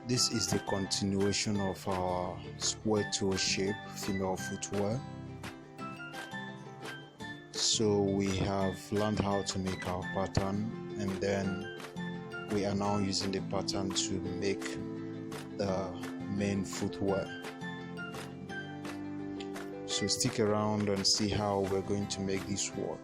This is the continuation of our square toe shape female footwear. So we have learned how to make our pattern, and then we are now using the pattern to make the main footwear. So stick around and see how we're going to make this work.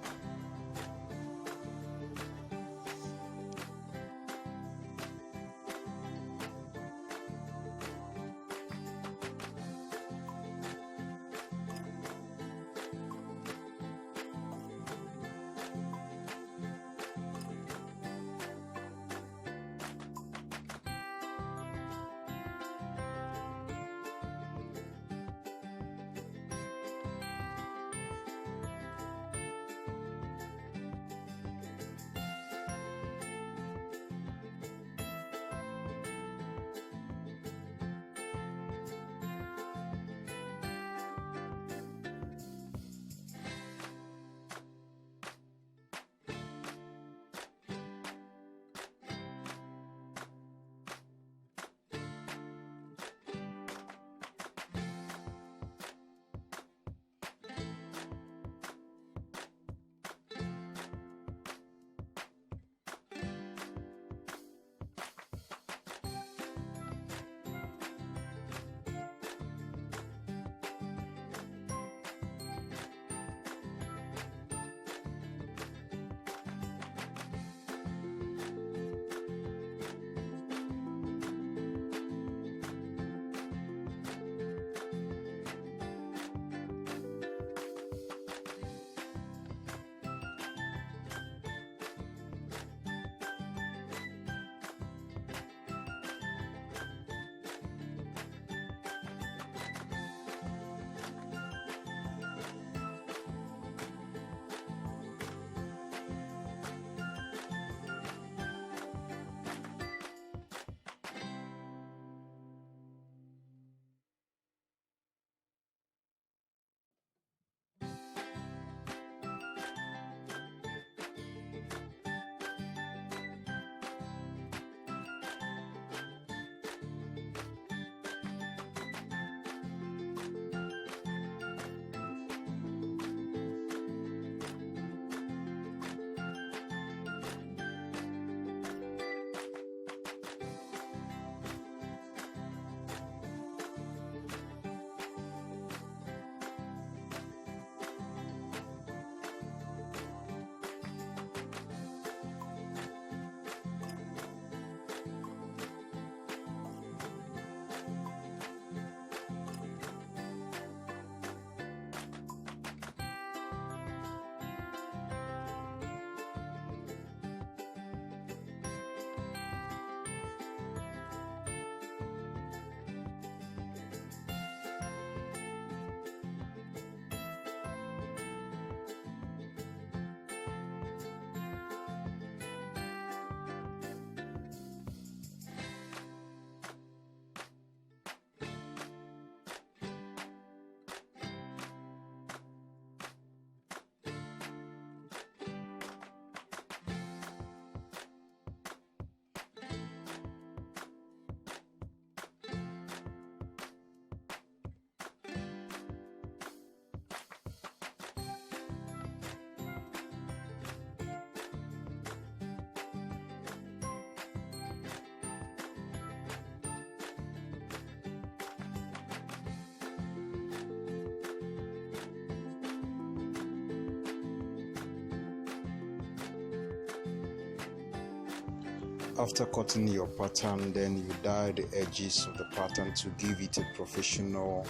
After cutting your pattern, then you dye the edges of the pattern to give it a professional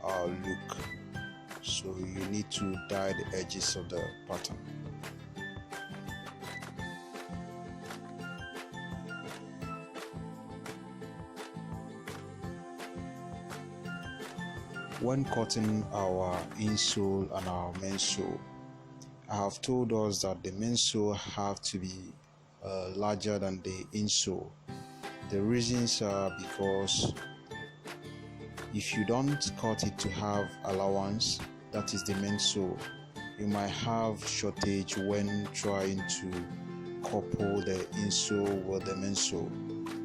look. So you need to dye the edges of the pattern. When cutting our insole and our midsole, I have told us that the midsole have to be larger than the insole. The reasons are because if you don't cut it to have allowance, that is the midsole, you might have shortage when trying to couple the insole with the midsole.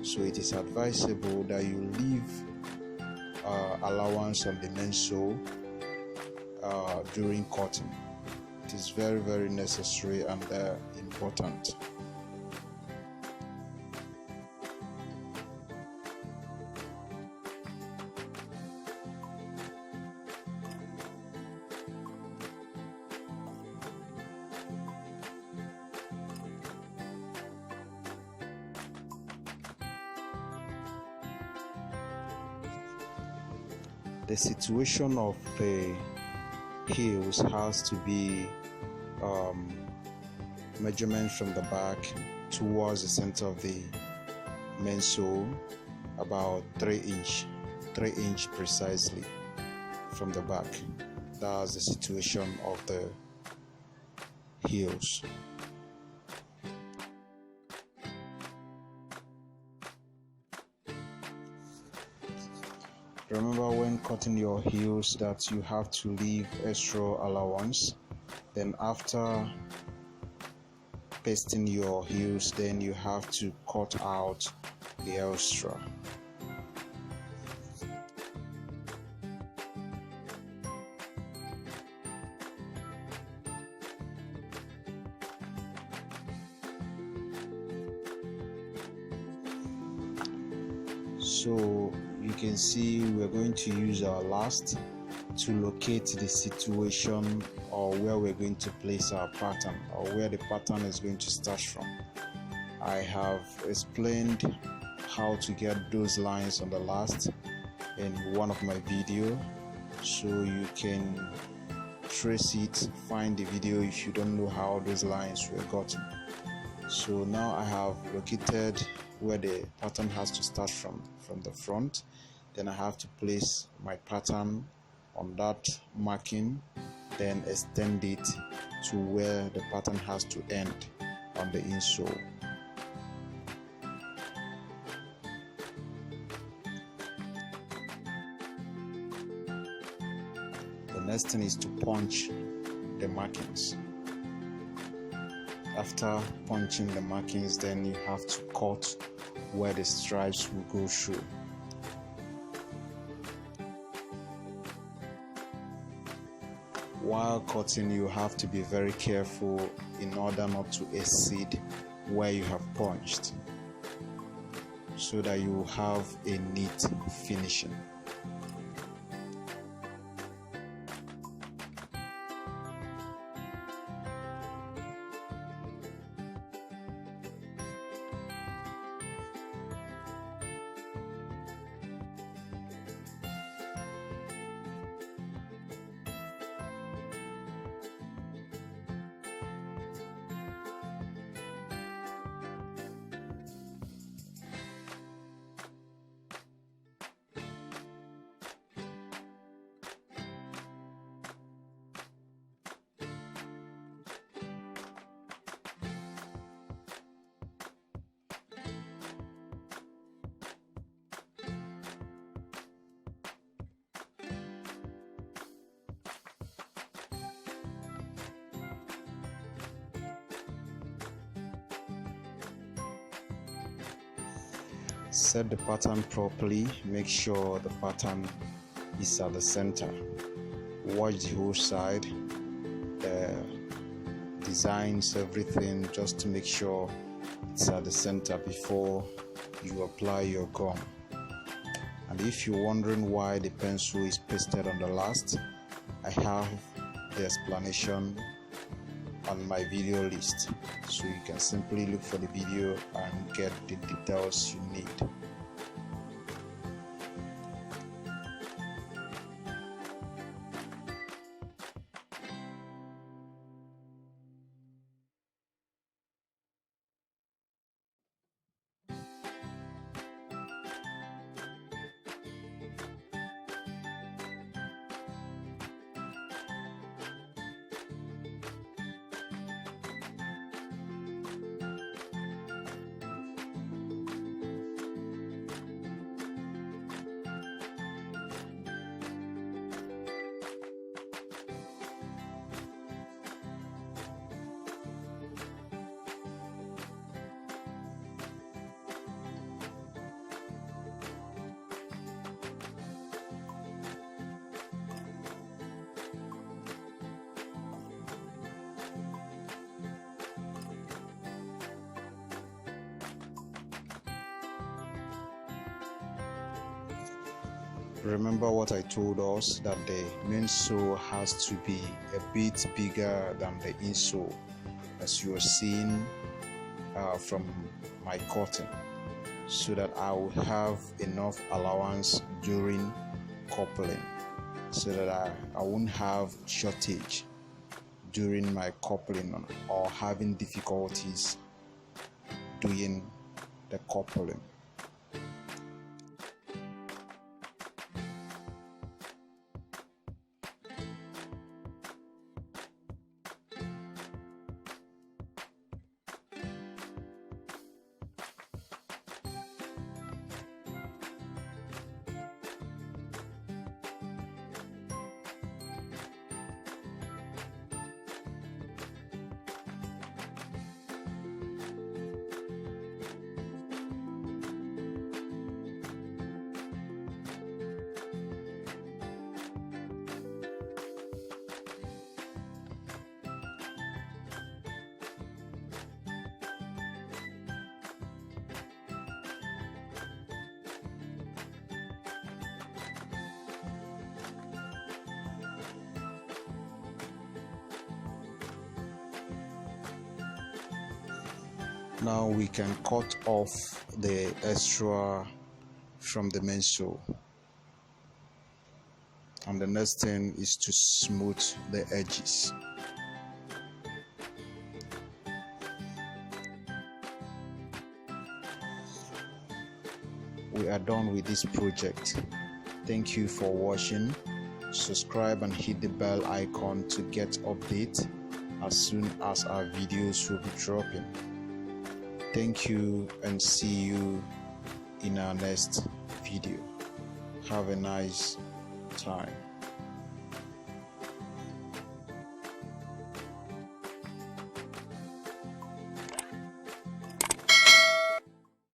So it is advisable that you leave allowance on the midsole during cutting. It is very, very necessary and important. The situation of the heels has to be measurement from the back towards the center of the midsole, about 3 inch precisely from the back. That's the situation of the heels. Remember when cutting your heels that you have to leave extra allowance. Then after pasting your heels, then you have to cut out the extra. So you can see we're going to use our last to locate the situation or where we're going to place our pattern or where the pattern is going to start from. I have explained how to get those lines on the last in one of my videos, so you can trace it, find the video if you don't know how those lines were gotten. So now I have located where the pattern has to start from the front. Then I have to place my pattern on that marking, then extend it to where the pattern has to end on the insole. The next thing is to punch the markings. After punching the markings, then you have to cut where the stripes will go through. While cutting, you have to be very careful in order not to exceed where you have punched, so that you have a neat finishing. Set the pattern properly. Make sure the pattern is at the center. Watch the whole side, the designs, everything, just to make sure it's at the center before you apply your gum. And if you're wondering why the pencil is pasted on the last, I have the explanation on my video list, so you can simply look for the video and get the details you need. Remember what I told us, that the main sole has to be a bit bigger than the insole, as you are seeing from my cutting, so that I will have enough allowance during coupling, so that I won't have shortage during my coupling or having difficulties doing the coupling. Now we can cut off the extra from the main sole, and the next thing is to smooth the edges. We are done with this project. Thank you for watching. Subscribe and hit the bell icon to get updates as soon as our videos will be dropping. Thank you, and see you in our next video. Have a nice time.